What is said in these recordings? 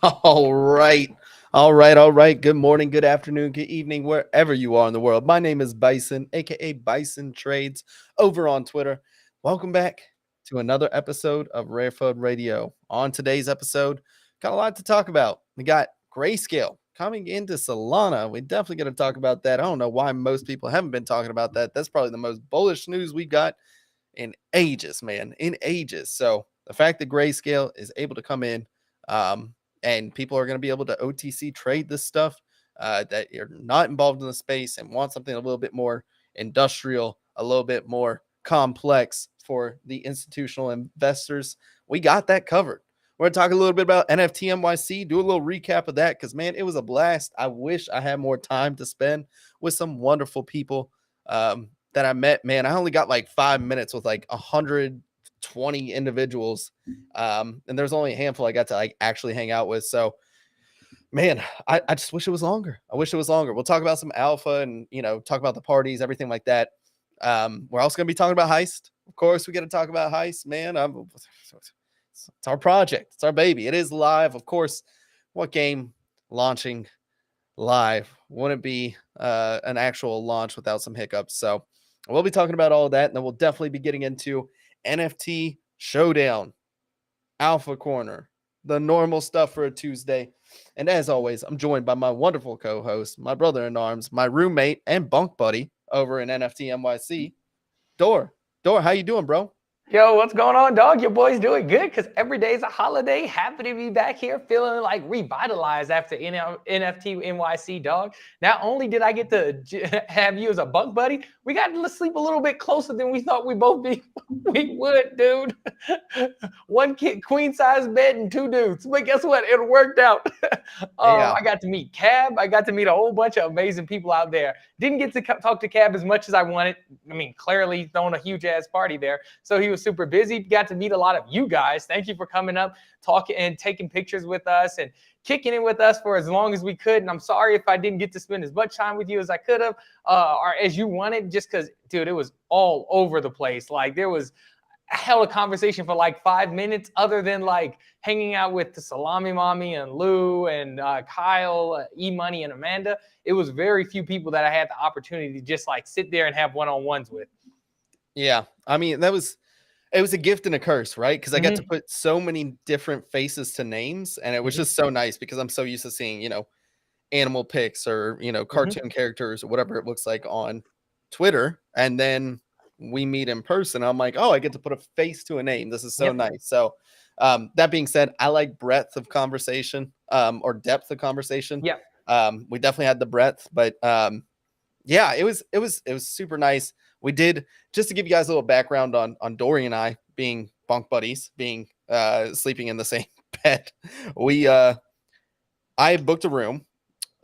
All right. All right. All right. Good morning, good afternoon, good evening, wherever you are in the world. My name is Bison, aka Bison Trades, over on Twitter. Welcome back to another episode of RareFUD Radio. On today's episode, got a lot to talk about. We got Grayscale coming into Solana. We definitely going to talk about that. I don't know why most people haven't been talking about that. That's probably the most bullish news we got in ages, man, in ages. So the fact that Grayscale is able to come in, and people are going to be able to OTC trade this stuff that are not involved in the space and want something a little bit more industrial, a little bit more complex for the institutional investors. We got that covered. We're going to talk a little bit about NFT NYC, do a little recap of that because, man, it was a blast. I wish I had more time to spend with some wonderful people that I met. Man, I only got like 5 minutes with like 120 individuals. And there's only a handful I got to like actually hang out with. So, man, I just wish it was longer. I wish it was longer. We'll talk about some alpha and, talk about the parties, everything like that. We're also going to be talking about Heist. Of course, we got to talk about Heist, man. It's our project. It's our baby. It is live. Of course, what game launching live wouldn't be an actual launch without some hiccups. So we'll be talking about all of that. And then we'll definitely be getting into NFT Showdown, Alpha Corner, the normal stuff for a Tuesday. And as always, I'm joined by my wonderful co-host, my brother-in-arms, my roommate and bunk buddy over in NFT NYC, Dor. Dor, how you doing, bro? Yo, what's going on, dog? Your boy's doing good because every day is a holiday. Happy to be back here feeling like revitalized after NFT NYC, dog. Not only did I get to have you as a bunk buddy, we got to sleep a little bit closer than we thought we would, dude. One kid, queen size bed and two dudes. But guess what? It worked out. Yeah. I got to meet Cab. I got to meet a whole bunch of amazing people out there. Didn't get to talk to Cab as much as I wanted. I mean, clearly throwing a huge ass party there. So he was was super busy. Got to meet a lot of you guys. Thank you for coming up, talking and taking pictures with us and kicking it with us for as long as we could. And I'm sorry if I didn't get to spend as much time with you as I could have or as you wanted, just because, dude, it was all over the place. Like there was a hell of a conversation for like 5 minutes, other than like hanging out with the Salami Mommy and Lou and Kyle, E-Money and Amanda. It was very few people that I had the opportunity to just like sit there and have one-on-ones with. Yeah. I mean, it was a gift and a curse, right? Because I got to put so many different faces to names, and it was just so nice because I'm so used to seeing, animal pics or, cartoon characters or whatever it looks like on Twitter. And then we meet in person. I'm like, oh, I get to put a face to a name. This is so nice. So that being said, I like breadth of conversation or depth of conversation. Yeah. We definitely had the breadth, but yeah, it was super nice. We did, just to give you guys a little background on Dory and I being bunk buddies, being sleeping in the same bed. I booked a room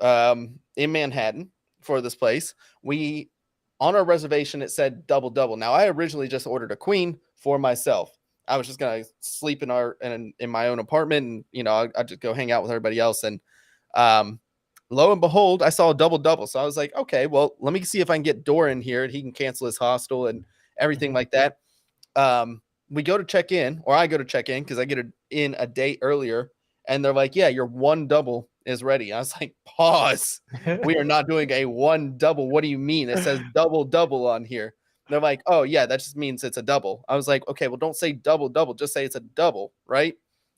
in Manhattan for this place. On our reservation, it said double. Now, I originally just ordered a queen for myself. I was just gonna sleep in my own apartment, and I'd just go hang out with everybody else. And lo and behold, I saw a double. So I was like, okay, well, let me see if I can get Doran here, and he can cancel his hostel and everything like that. We go to check in, or I go to check in because I get in a day earlier, and they're like, yeah, your one double is ready. I was like, pause. We are not doing a one double. What do you mean? It says double on here. They're like, oh yeah, that just means it's a double. I was like, okay, well, don't say double. Just say it's a double, right?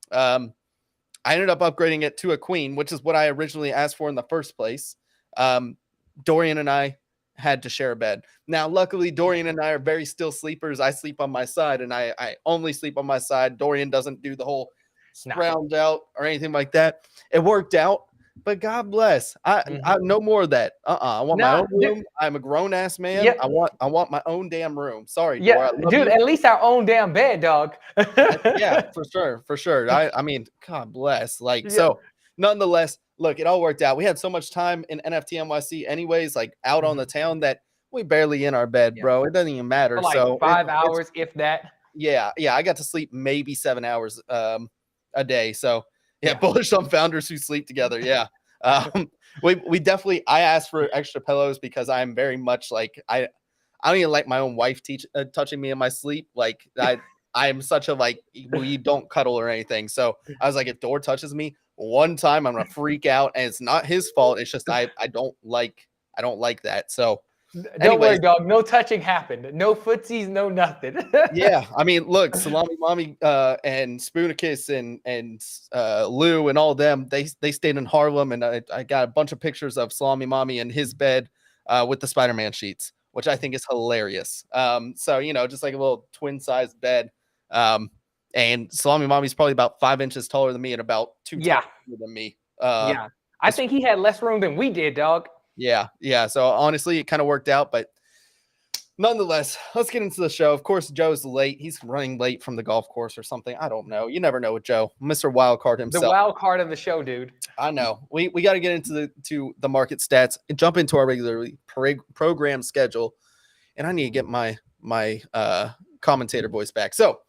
I ended up upgrading it to a queen, which is what I originally asked for in the first place. Dorian and I had to share a bed. Now, luckily, Dorian and I are very still sleepers. I sleep on my side, and I only sleep on my side. Dorian doesn't do the whole scrounge out or anything like that. It worked out, but God bless. I no more of that. I want my own room. I'm a grown ass man. Yep. I want my own damn room. Sorry, yeah, dude. At least our own damn bed, dog. Yeah, for sure. I mean, God bless. Like, so nonetheless, look, it all worked out. We had so much time in NFT NYC anyways, like out on the town, that we barely in our bed, bro. It doesn't even matter. For like so 5 hours, if that. Yeah. I got to sleep maybe 7 hours a day. So bullish on founders who sleep together. Yeah. We definitely, I asked for extra pillows because I'm very much like, I don't even like my own wife touching me in my sleep. Like I'm such a, like, we don't cuddle or anything. So I was like, if Dor touches me one time, I'm going to freak out, and it's not his fault. It's just, I don't like that. So don't worry, dog. No touching happened. No footsies, no nothing. Yeah. I mean, look, Salami Mommy and Spoonicus and Lou and all of them, they stayed in Harlem, and I got a bunch of pictures of Salami Mommy in his bed with the Spider-Man sheets, which I think is hilarious. So, just like a little twin-sized bed. And Salami Mommy's probably about 5 inches taller than me and about 2 times bigger than me. I think he had less room than we did, dog. Yeah. So honestly, it kind of worked out, but nonetheless, let's get into the show. Of course, Joe's late. He's running late from the golf course or something. I don't know. You never know with Joe, Mr. Wildcard himself. The wild card of the show, dude. I know. We got to get into the market stats and jump into our regularly program schedule. And I need to get my commentator voice back. So,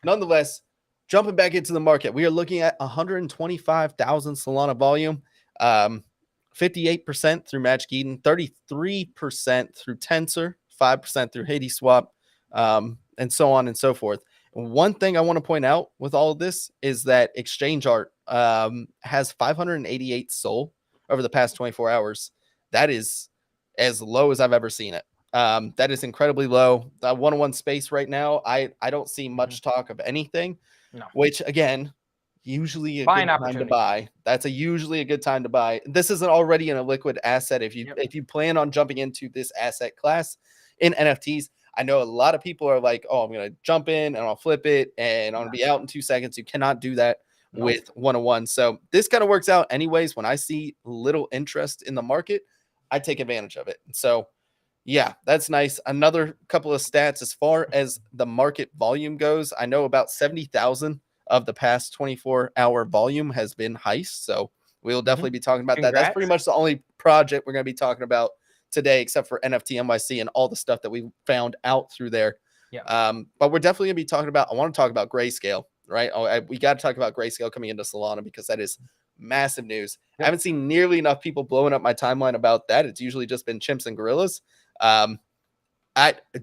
nonetheless, jumping back into the market, we are looking at 125,000 Solana volume. 58% through Magic Eden, 33% through Tensor, 5% through Hades Swap, and so on and so forth. And one thing I want to point out with all of this is that Exchange Art has 588 SOL over the past 24 hours. That is as low as I've ever seen it. That is incredibly low. The one-on-one space right now, I don't see much talk of anything, which, again, usually a good time to buy. That's usually a good time to buy. This isn't already in a liquid asset. If you plan on jumping into this asset class in NFTs, I know a lot of people are like, oh, I'm going to jump in and I'll flip it and I'm going to be out in 2 seconds. You cannot do that with one-on-one. So this kind of works out anyways. When I see little interest in the market, I take advantage of it. So yeah, that's nice. Another couple of stats as far as the market volume goes. I know about 70,000 of the past 24-hour volume has been heist. So we'll definitely be talking about that. That's pretty much the only project we're going to be talking about today, except for NFT NYC and all the stuff that we found out through there. But we're definitely gonna be talking about. I want to talk about Grayscale, right? We got to talk about Grayscale coming into Solana because that is massive news. I haven't seen nearly enough people blowing up my timeline about that. It's usually just been chimps and gorillas.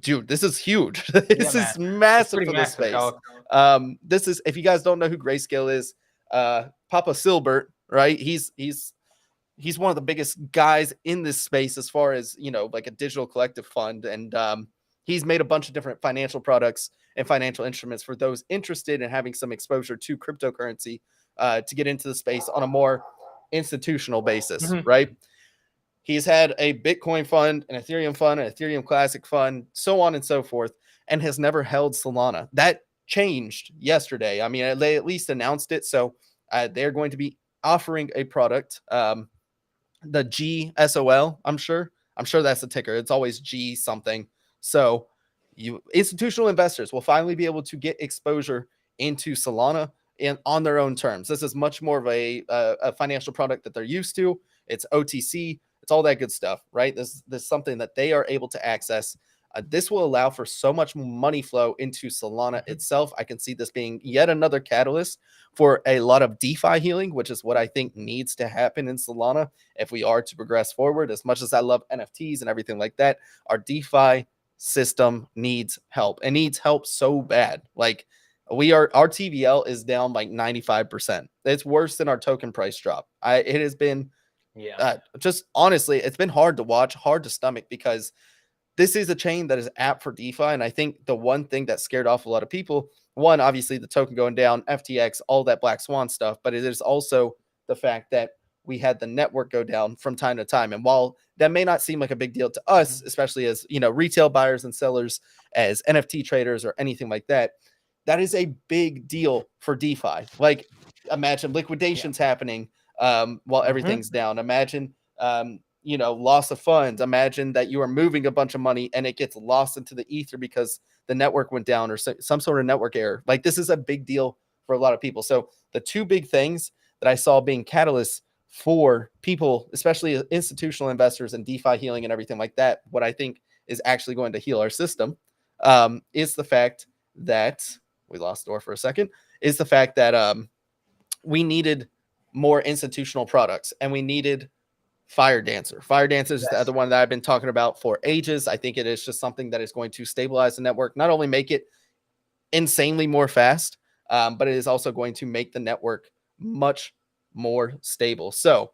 Dude, this is huge. This is massive for the space. This is, if you guys don't know who Grayscale is, Papa Silbert, right? He's one of the biggest guys in this space as far as, like a digital collective fund. And he's made a bunch of different financial products and financial instruments for those interested in having some exposure to cryptocurrency to get into the space on a more institutional basis, right? He's had a Bitcoin fund, an Ethereum Classic fund, so on and so forth, and has never held Solana. That changed yesterday. I mean, they at least announced it. So they're going to be offering a product, the GSOL, I'm sure that's the ticker. It's always G something. So institutional investors will finally be able to get exposure into Solana and on their own terms. This is much more of a financial product that they're used to. It's OTC. It's all that good stuff, right? This is something that they are able to access. This will allow for so much money flow into Solana itself. I can see this being yet another catalyst for a lot of DeFi healing, which is what I think needs to happen in Solana if we are to progress forward. As much as I love NFTs and everything like that, our DeFi system needs help. It needs help so bad. Like our TVL is down like 95%. It's worse than our token price drop. It has been just honestly, it's been hard to watch, hard to stomach, because this is a chain that is apt for DeFi. And I think the one thing that scared off a lot of people, one, obviously the token going down, FTX, all that black swan stuff, but it is also the fact that we had the network go down from time to time. And while that may not seem like a big deal to us, especially as, retail buyers and sellers, as NFT traders or anything like that, that is a big deal for DeFi. Like, imagine liquidations happening while everything's down. Imagine, loss of funds. Imagine that you are moving a bunch of money and it gets lost into the ether because the network went down or some sort of network error. Like, this is a big deal for a lot of people. So the two big things that I saw being catalysts for people, especially institutional investors and DeFi healing and everything like that, what I think is actually going to heal our system is the fact that we lost Door for a second, is the fact that we needed more institutional products and we needed Fire Dancer. Fire Dancer is the other one that I've been talking about for ages. I think it is just something that is going to stabilize the network, not only make it insanely more fast, but it is also going to make the network much more stable. So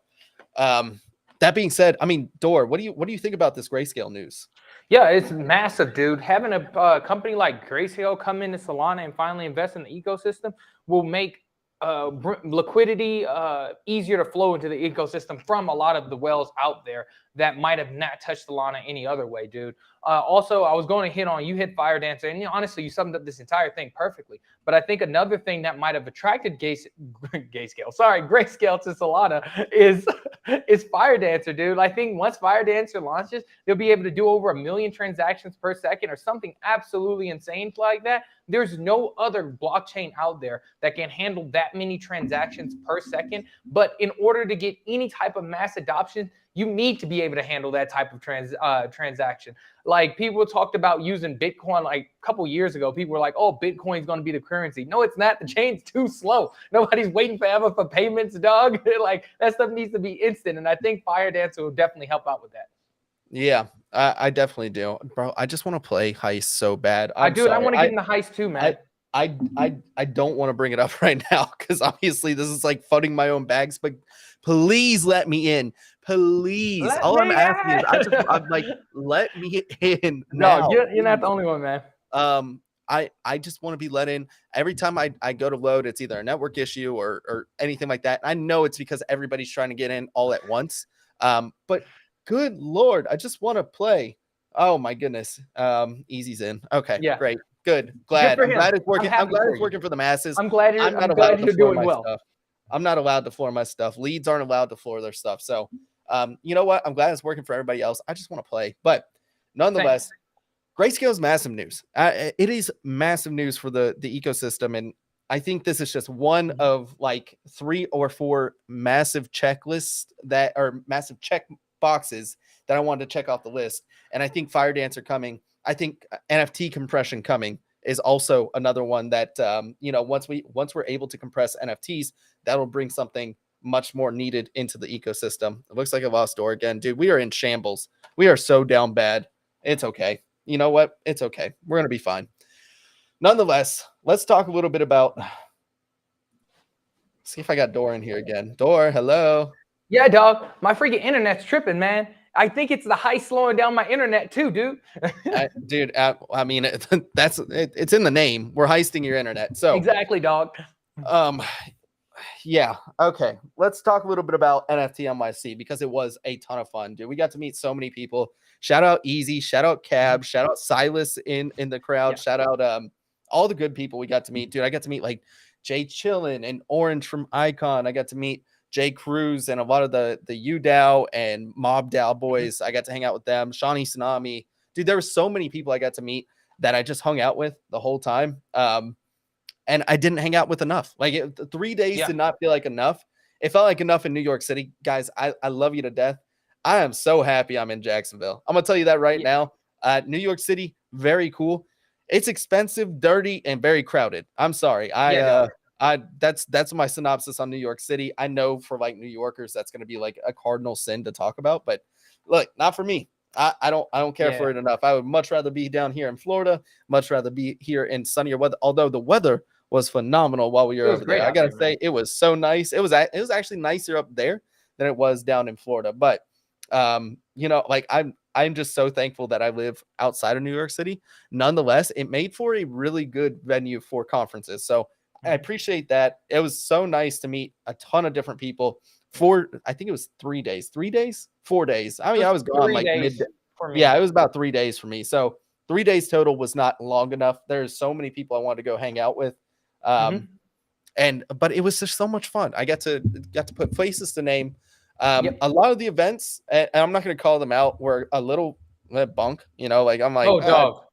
that being said, I mean, Door, what do you think about this Grayscale news? Yeah, it's massive, dude. Having a company like Grayscale come into Solana and finally invest in the ecosystem will make liquidity easier to flow into the ecosystem from a lot of the whales out there that might have not touched Solana any other way, dude. Also, I was going to hit Fire Dancer, and honestly, you summed up this entire thing perfectly. But I think another thing that might have attracted Grayscale to Solana is Fire Dancer, dude. I think once Fire Dancer launches, they'll be able to do over 1 million transactions per second or something absolutely insane like that. There's no other blockchain out there that can handle that many transactions per second. But in order to get any type of mass adoption, you need to be able to handle that type of transaction. Like, people talked about using Bitcoin like a couple years ago. People were like, oh, Bitcoin's going to be the currency. No, it's not. The chain's too slow. Nobody's waiting forever for payments, dog. Like, that stuff needs to be instant. And I think Fire Dancer will definitely help out with that. Yeah, I definitely do, bro. I just want to play Heist so bad. I want to get in the Heist too, man. I don't want to bring it up right now because obviously this is like funding my own bags, but please let me in. Please. All I'm asking is I'm like, let me in. No, you're not the only one, man. I just want to be let in. Every time I go to load, it's either a network issue or anything like that. I know it's because everybody's trying to get in all at once. But good Lord, I just want to play. Oh my goodness. Easy's in. Okay, yeah. Great. Good. Glad. I'm glad it's working. I'm glad it's working for the masses. I'm glad you're doing well. Stuff. I'm not allowed to floor my stuff. Leads aren't allowed to floor their stuff. So, you know what? I'm glad it's working for everybody else. I just want to play. But nonetheless, Grayscale is massive news. It is massive news for the ecosystem. And I think this is just one of like 3 or 4 massive checklists massive check boxes that I wanted to check off the list. And I think Fire Dancer coming, I think NFT compression coming is also another one that once we're able to compress NFTs, that'll bring something much more needed into the ecosystem. It looks like I lost door again, dude. We are in shambles. We are so down bad. It's okay. You know what? It's okay. We're gonna be fine. Nonetheless, let's talk a little bit about. See if I got Door in here again. Door, hello. Yeah, dog. My freaking internet's tripping, man. I think it's the height slowing down my internet too, dude. I mean, it's in the name. We're heisting your internet. So exactly, dog. Yeah. Okay. Let's talk a little bit about NFT NYC because it was a ton of fun, dude. We got to meet so many people. Shout out Easy. Shout out Cab. Shout out Silas in the crowd. Yeah. Shout out all the good people we got to meet, dude. I got to meet like Jay Chillin and Orange from Icon. I got to meet Jay Cruz and a lot of the UDAO and Mob DAO boys. I got to hang out with them. Shawnee Tsunami. Dude, there were so many people I got to meet that I just hung out with the whole time. And I didn't hang out with enough. Like 3 days did not feel like enough. It felt like enough in New York City. Guys, I love you to death. I am so happy I'm in Jacksonville. I'm going to tell you that right now. New York City, very cool. It's expensive, dirty, and very crowded. I'm sorry. That's my synopsis on New York City. I know for like New Yorkers, that's going to be like a cardinal sin to talk about. But look, not for me. I don't care for it enough. I would much rather be down here in Florida, much rather be here in sunnier weather. Although the weather was phenomenal while we were over there. I gotta say, it was so nice. It was actually nicer up there than it was down in Florida. But like I'm just so thankful that I live outside of New York City. Nonetheless, it made for a really good venue for conferences. So I appreciate that. It was so nice to meet a ton of different people for, I think it was 3 days. 3 days? 4 days. I mean, I was gone like midday. Yeah, it was about 3 days for me. So 3 days total was not long enough. There's so many people I wanted to go hang out with. But it was just so much fun. I got to put faces to name. A lot of the events, and I'm not going to call them out, were a little bunk. Like I'm like, oh dog.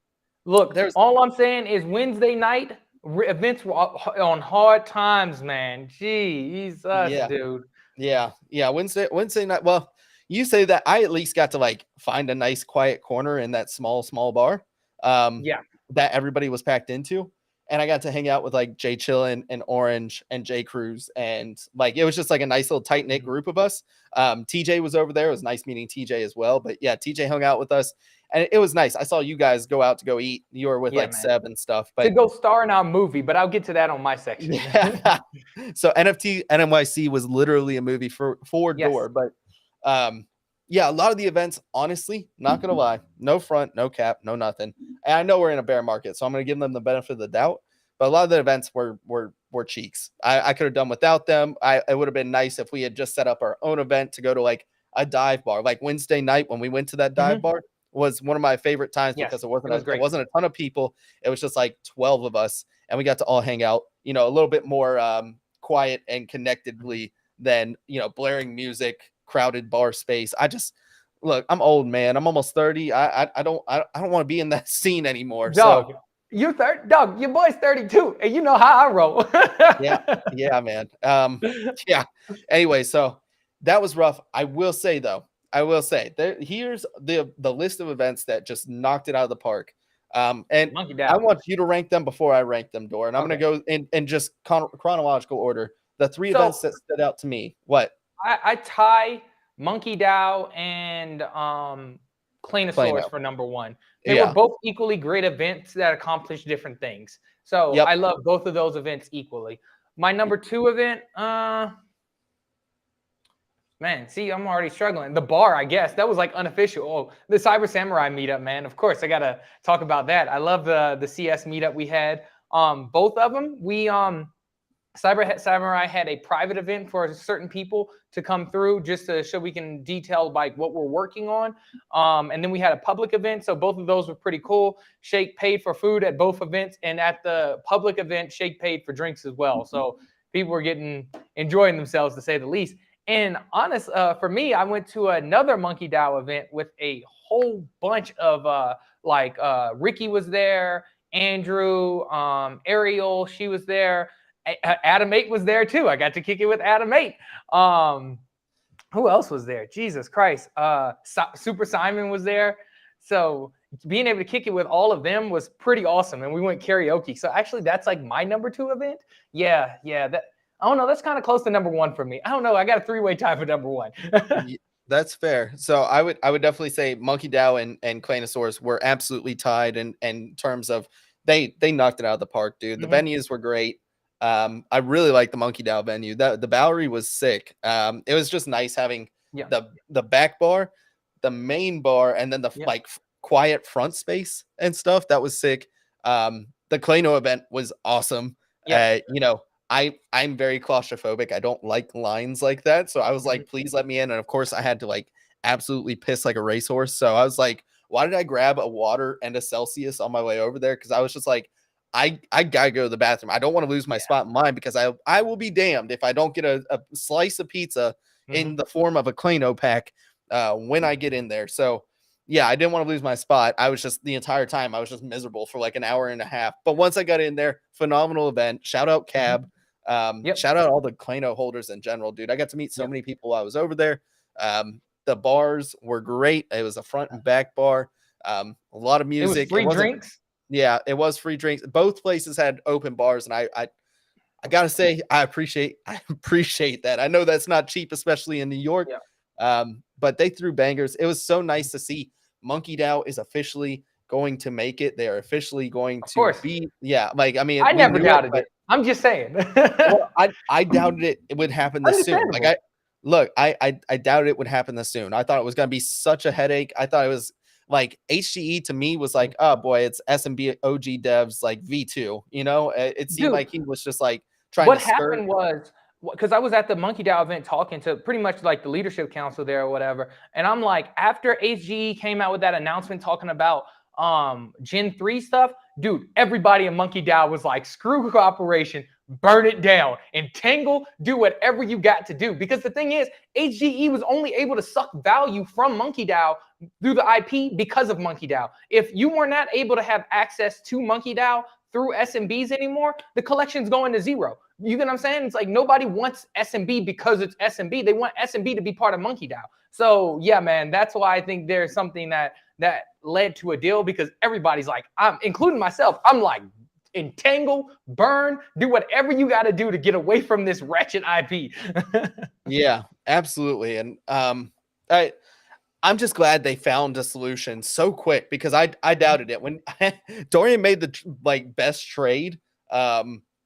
Look, all I'm saying is Wednesday night events were on hard times, man. Jesus, dude. Yeah. Wednesday night. Well, you say that. I at least got to like find a nice quiet corner in that small bar. That everybody was packed into. And I got to hang out with like Jay Chillin and Orange and Jay Cruz. And like, it was just like a nice little tight knit group of us. TJ was over there. It was nice meeting TJ as well. But yeah, TJ hung out with us and it was nice. I saw you guys go out to go eat. You were with Seb and stuff. But to go star in our movie, but I'll get to that on my section. Yeah. So NFT NYC was literally a movie for Door. But a lot of the events, honestly, not going to lie, no front, no cap, no nothing. And I know we're in a bear market, so I'm going to give them the benefit of the doubt. But a lot of the events were cheeks. I could have done without them. It would have been nice if we had just set up our own event to go to like a dive bar. Like Wednesday night when we went to that dive bar was one of my favorite times because it wasn't a ton of people. It was just like 12 of us, and we got to all hang out, a little bit more quiet and connectedly than, blaring music, crowded bar space. Look, I'm old, man. I'm almost 30. I don't want to be in that scene anymore. Dog, so you're 30, dog. Your boy's 32, and you know how I roll. yeah, man. Anyway, so that was rough. I will say here's the list of events that just knocked it out of the park. And I want you to rank them before I rank them, Door. And I'm going to go in just chronological order. The three events that stood out to me. What? I tie Monkey DAO and Cleanosaurus for number one. They were both equally great events that accomplished different things. So I love both of those events equally. My number two event, man, see, I'm already struggling. The bar, I guess. That was like unofficial. Oh, the Cyber Samurai meetup, man. Of course, I got to talk about that. I love the CS meetup we had. Both of them, Cyber Samurai had a private event for certain people to come through just to show we can detail like what we're working on. And then we had a public event. So both of those were pretty cool. Shake paid for food at both events. And at the public event, Shake paid for drinks as well. So people were enjoying themselves, to say the least. And for me, I went to another Monkey DAO event with a whole bunch of Ricky was there, Andrew, Ariel, she was there. Adam 8 was there too. I got to kick it with Adam 8. Who else was there? Jesus Christ. Super Simon was there. So being able to kick it with all of them was pretty awesome. And we went karaoke. So actually that's like my number 2 event. Yeah. That, I don't know. That's kind of close to number 1 for me. I don't know. I got a 3-way tie for number 1. That's fair. So I would definitely say Monkey DAO and Claynosaurus were absolutely tied in terms of they knocked it out of the park, dude. The venues were great. I really like the Monkey DAO venue. The Bowery was sick. It was just nice having the back bar, the main bar, and then the like quiet front space and stuff. That was sick. The Clayno event was awesome. You know, I'm very claustrophobic. I don't like lines like that. So I was like, please let me in. And of course I had to like absolutely piss like a racehorse. So I was like, why did I grab a water and a Celsius on my way over there? Cause I was just like, I gotta go to the bathroom. I don't want to lose my spot in line because I will be damned if I don't get a slice of pizza in the form of a Clayno pack when I get in there. So yeah, I didn't want to lose my spot. I was just the entire time I was just miserable for like an hour and a half. But once I got in there, phenomenal event. Shout out Cab. Shout out all the Clayno holders in general, dude. I got to meet so many people while I was over there. The bars were great. It was a front and back bar. A lot of music. It was free drinks. Yeah, it was free drinks. Both places had open bars, and I gotta say I appreciate that. I know that's not cheap, especially in New York. But they threw bangers. It was so nice to see Monkey DAO is officially going to make it. They're officially going to be. Yeah, like I mean, I never doubted it. I'm just saying. Well, I doubted it would happen this soon. Like I doubted it would happen this soon. I thought it was gonna be such a headache. I thought it was like HGE to me was like, oh boy, it's SMB OG devs like V2. You know, it seemed like he was just like trying. What happened was, because I was at the Monkey DAO event talking to pretty much like the leadership council there or whatever, and I'm like, after HGE came out with that announcement talking about Gen 3 stuff, dude, everybody in Monkey DAO was like, screw cooperation, burn it down, entangle, do whatever you got to do. Because the thing is, HGE was only able to suck value from Monkey DAO through the IP because of Monkey DAO. If you were not able to have access to Monkey DAO through SMBs anymore, the collection's going to zero. You get what I'm saying? It's like nobody wants SMB because it's SMB. They want SMB to be part of Monkey DAO. So yeah, man, that's why I think there's something that led to a deal, because everybody's like, I'm including myself, I'm like, entangle, burn, do whatever you got to do to get away from this wretched IP. Yeah, absolutely. And I'm just glad they found a solution so quick, because I doubted it when Dorian made the like best trade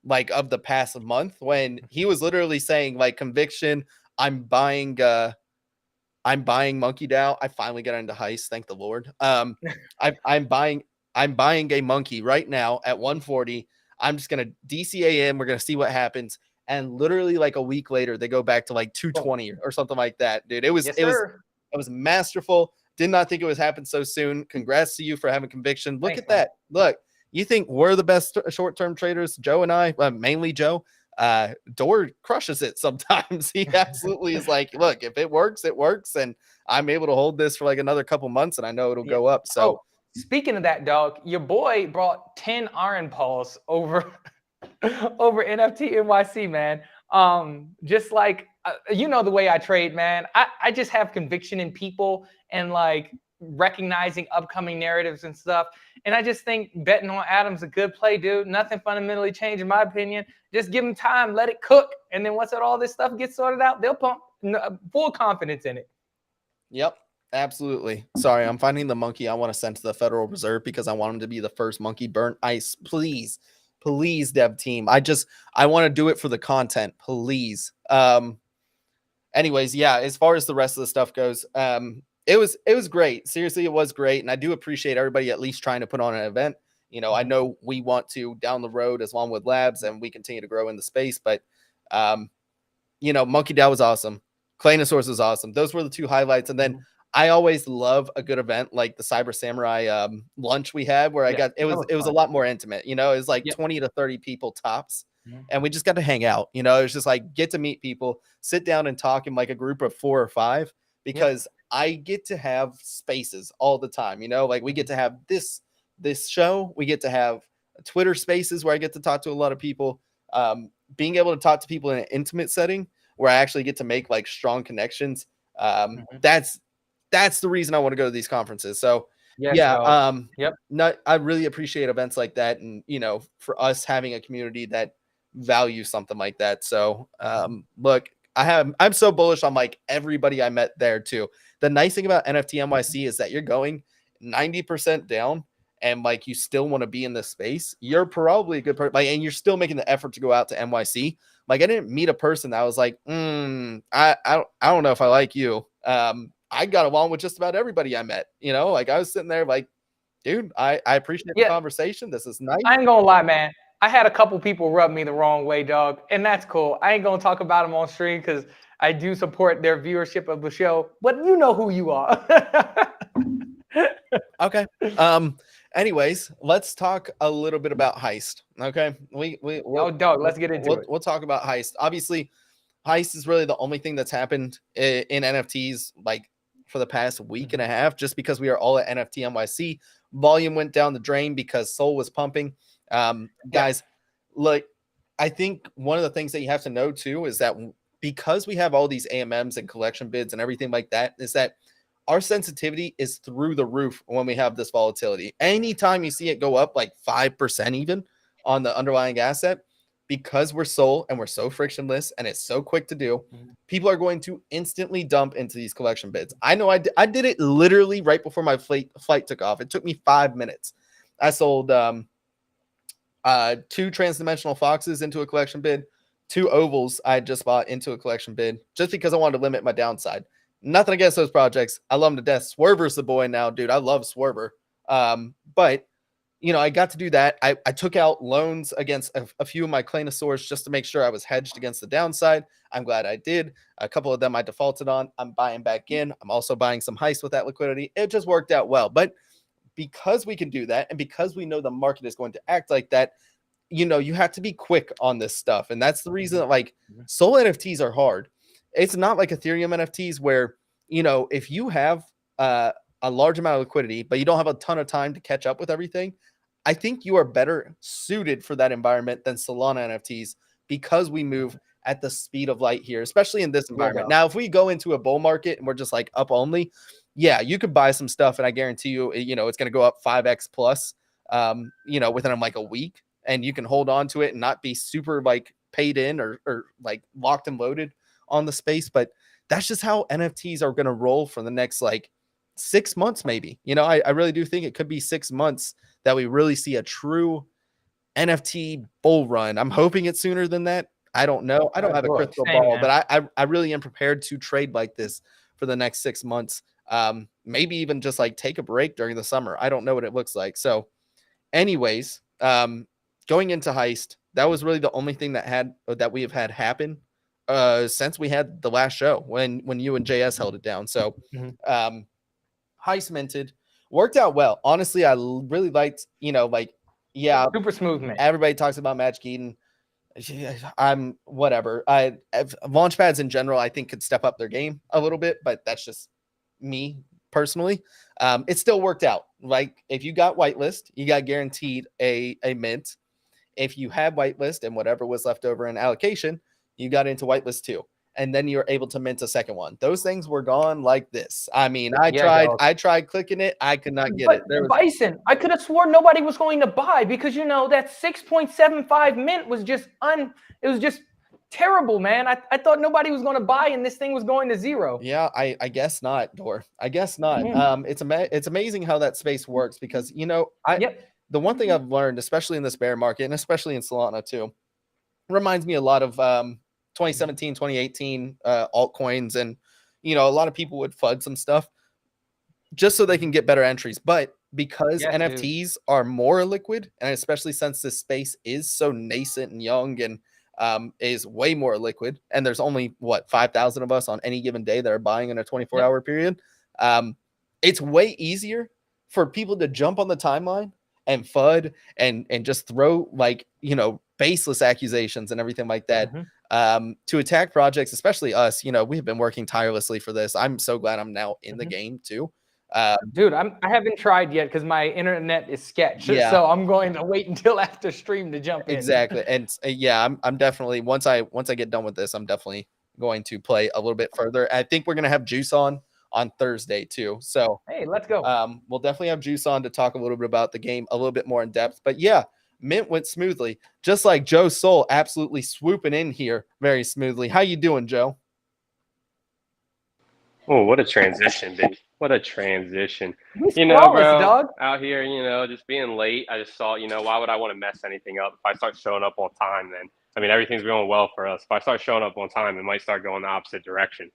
like of the past month, when he was literally saying like, conviction, I'm buying Monkey DAO. I finally got into heist, thank the Lord. I'm buying a monkey right now at 140. I'm just gonna DCA in. We're gonna see what happens. And literally like a week later, they go back to like 220 or something like that, dude. It was masterful. Did not think it was happen so soon. Congrats to you for having conviction. Look at that. Look, you think we're the best short-term traders, Joe and I, mainly Joe. Dor crushes it sometimes. He absolutely is like, look, if it works, it works, and I'm able to hold this for like another couple months, and I know it'll go up. So speaking of that, dog, your boy brought 10 iron balls over NFT NYC, man. Just like you know the way I trade, man. I just have conviction in people and like recognizing upcoming narratives and stuff. And I just think betting on Adam's a good play, dude. Nothing fundamentally changed in my opinion. Just give him time, let it cook, and then once all this stuff gets sorted out, they'll pump full confidence in it. Yep, absolutely. Sorry, I'm finding the monkey I want to send to the Federal Reserve because I want him to be the first monkey burnt ice. Please, dev team. I want to do it for the content, please. Anyways, yeah, as far as the rest of the stuff goes, it was great. Seriously, it was great. And I do appreciate everybody at least trying to put on an event. You know, I know we want to down the road as long with labs and we continue to grow in the space, but you know, Monkey DAO was awesome. Claynosaurus was awesome. Those were the two highlights. And then I always love a good event like the Cyber Samurai lunch we had, where it was a lot more intimate. You know, it was like 20 to 30 people tops. And we just got to hang out. You know, it was just like get to meet people, sit down and talk in like a group of 4 or 5, because I get to have spaces all the time. You know, like we get to have this show, we get to have Twitter spaces where I get to talk to a lot of people. Being able to talk to people in an intimate setting where I actually get to make like strong connections. That's the reason I want to go to these conferences. So Yes, Yeah, dog. Yep. I really appreciate events like that, and for us having a community that values something like that. So, look, I'm so bullish on like everybody I met there too. The nice thing about NFT NYC is that you're going 90% down, and like you still want to be in this space. You're probably a good person, like, and you're still making the effort to go out to NYC. Like, I didn't meet a person that was like, I don't know if I like you. I got along with just about everybody I met. Like I was sitting there like, dude, I appreciate the Yeah. conversation. This is nice. I ain't gonna lie, man. I had a couple people rub me the wrong way, dog, and that's cool. I ain't gonna talk about them on stream because I do support their viewership of the show, but you know who you are. Okay. Anyways, let's talk a little bit about Heist. Okay. Oh, dog, let's get into it. We'll talk about Heist. Obviously, Heist is really the only thing that's happened in NFTs like for the past week and a half, just because we are all at NFT NYC. Volume went down the drain because Sol was pumping. Guys, look, I think one of the things that you have to know too is that because we have all these AMMs and collection bids and everything like that, is that our sensitivity is through the roof when we have this volatility. Anytime you see it go up like 5% even on the underlying asset, because we're Sol and we're so frictionless and it's so quick to do, people are going to instantly dump into these collection bids. I know I did it literally right before my flight took off. It took me 5 minutes. I sold 2 transdimensional foxes into a collection bid, 2 ovals I just bought into a collection bid, just because I wanted to limit my downside. Nothing against those projects. I love them to death. Swerver's the boy now, dude. I love Swerver. But I got to do that. I took out loans against a few of my Claynosaurs just to make sure I was hedged against the downside. I'm glad I did. A couple of them I defaulted on. I'm buying back in. I'm also buying some Heist with that liquidity. It just worked out well. But because we can do that, and because we know the market is going to act like that, you have to be quick on this stuff. And that's the reason that like Sol NFTs are hard. It's not like Ethereum NFTs where, if you have a large amount of liquidity, but you don't have a ton of time to catch up with everything, I think you are better suited for that environment than Solana NFTs because we move at the speed of light here, especially in this environment. Now, if we go into a bull market and we're just like up only, yeah, you could buy some stuff and I guarantee you, it's going to go up 5x plus, within like a week, and you can hold on to it and not be super like paid in or like locked and loaded on the space. But that's just how NFTs are going to roll for the next like 6 months, maybe. I really do think it could be 6 months that we really see a true NFT bull run. I'm hoping it's sooner than that. I don't know. I don't have a crystal ball, but I really am prepared to trade like this for the next 6 months. Maybe even just like take a break during the summer. I don't know what it looks like. So anyways, going into Heist, that was really the only thing that we have had happen since we had the last show when you and JS held it down. So Heist minted, worked out well. Honestly, I really liked, super smooth, man. Everybody talks about Magic Eden. I'm whatever. Launchpads in general, I think could step up their game a little bit, but that's just me personally. It still worked out. Like if you got whitelist, you got guaranteed a mint. If you had whitelist and whatever was left over in allocation, you got into whitelist too. And then you're able to mint a second one. Those things were gone like this. I mean, I tried clicking it. I could not get it. Bison, I could have sworn nobody was going to buy because that 6.75 mint was just it was just terrible, man. I thought nobody was going to buy and this thing was going to zero. Yeah, I guess not, Dor. I guess not. It's amazing how that space works because the one thing I've learned, especially in this bear market and especially in Solana too, reminds me a lot of 2017, 2018 altcoins, and a lot of people would FUD some stuff just so they can get better entries. But because NFTs are more liquid, and especially since this space is so nascent and young and is way more liquid, and there's only 5,000 of us on any given day that are buying in a 24-hour period, it's way easier for people to jump on the timeline and FUD and just throw baseless accusations and everything like that to attack projects, especially us. We've been working tirelessly for this. I'm so glad I'm now in the game too. Dude, I haven't tried yet because my internet is sketch. Yeah. So I'm going to wait until after stream to jump in. Exactly. And I'm definitely once I get done with this, I'm definitely going to play a little bit further. I think we're gonna have Juice on on Thursday too. So Hey, let's go. we'll definitely have Juice on to talk a little bit about the game a little bit more in depth. But yeah, Mint went smoothly, just like JoeSol absolutely swooping in here very smoothly. How you doing, Joe? Oh, what a transition, baby. What a transition. We You know, flawless, bro, dog. out here, just being late. I just thought, why would I want to mess anything up? If I start showing up on time, then, I mean, everything's going well for us. If I start showing up on time, it might start going the opposite direction.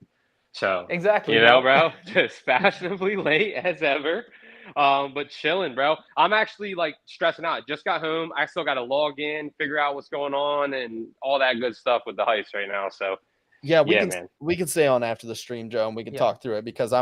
So, Exactly, dog. bro, just fashionably late as ever. But chilling, bro. I'm actually like stressing out. Just got home. I still got to log in, figure out what's going on, and all that good stuff with the heist right now. So, Yeah, man. we can stay on after the stream, Joe, and we can Yeah. talk through it because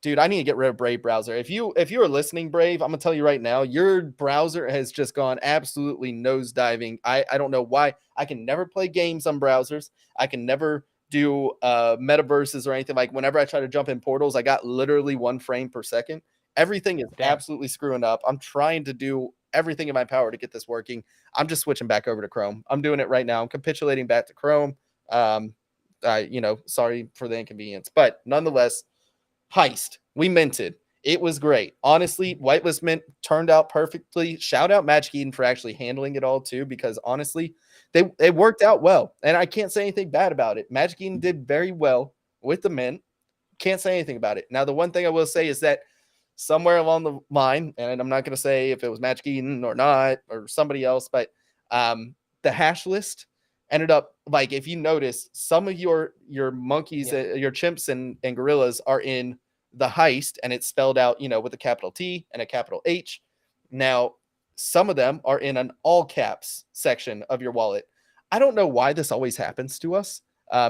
dude, I need to get rid of Brave browser. If you are listening, Brave, I'm gonna tell you right now, your browser has just gone absolutely nosediving. I don't know why. I can never play games on browsers. I can never do metaverses or anything. Like whenever I try to jump in portals, I got literally 1 frame per second. Everything is absolutely screwing up. I'm trying to do everything in my power to get this working. I'm just switching back over to Chrome. I'm doing it right now. I'm capitulating back to Chrome. Sorry for the inconvenience, but nonetheless, heist, we minted. It was great. Honestly, whitelist mint turned out perfectly. Shout out Magic Eden for actually handling it all too, because honestly, they worked out well, and I can't say anything bad about it. Magic Eden did very well with the mint. Can't say anything about it. Now, the one thing I will say is that somewhere along the line, and I'm not going to say if it was Magic Eden or not, or somebody else, but the hash list ended up, like, if you notice, some of your monkeys, your chimps and gorillas are in the heist, and it's spelled out, with a capital T and a capital H. Now, some of them are in an all caps section of your wallet. I don't know why this always happens to us,